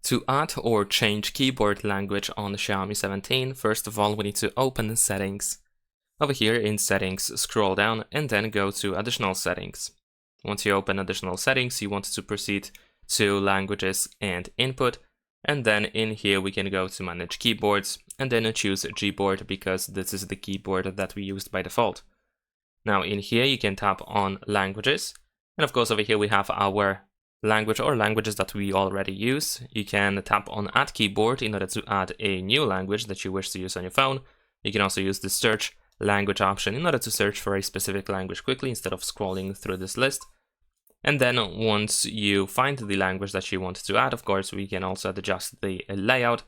To add or change keyboard language on the Xiaomi 17, first of all, we need to open Settings. Over here in Settings, scroll down and then go to Additional Settings. Once you open Additional Settings, you want to proceed to Languages and Input. And then in here, we can go to Manage Keyboards and then choose Gboard because this is the keyboard that we used by default. Now in here, you can tap on Languages. And of course, over here, we have our language or languages that we already use. You can tap on Add Keyboard in order to add a new language that you wish to use on your phone. You can also use the Search Language option in order to search for a specific language quickly instead of scrolling through this list. And then once you find the language that you want to add, of course, we can also adjust the layout.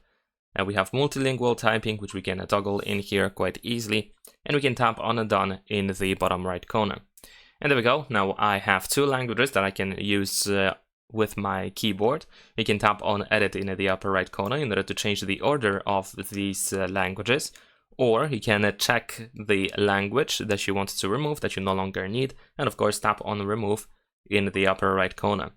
And we have multilingual typing, which we can toggle in here quite easily. And we can tap on Done in the bottom right corner. And there we go. Now I have two languages that I can use with my keyboard. You can tap on Edit in the upper right corner in order to change the order of these languages. Or you can check the language that you want to remove that you no longer need. And of course, tap on Remove in the upper right corner.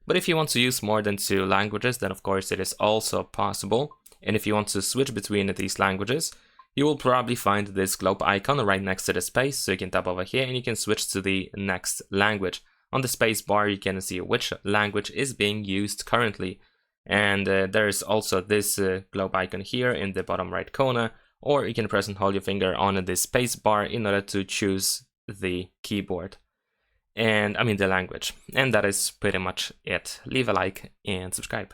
But if you want to use more than two languages, then of course it is also possible. And if you want to switch between these languages, you will probably find this globe icon right next to the space, so you can tap over here and you can switch to the next language. On the space bar, you can see which language is being used currently. And there is also this globe icon here in the bottom right corner, or you can press and hold your finger on the space bar in order to choose the keyboard. And I mean the language. And that is pretty much it. Leave a like and subscribe.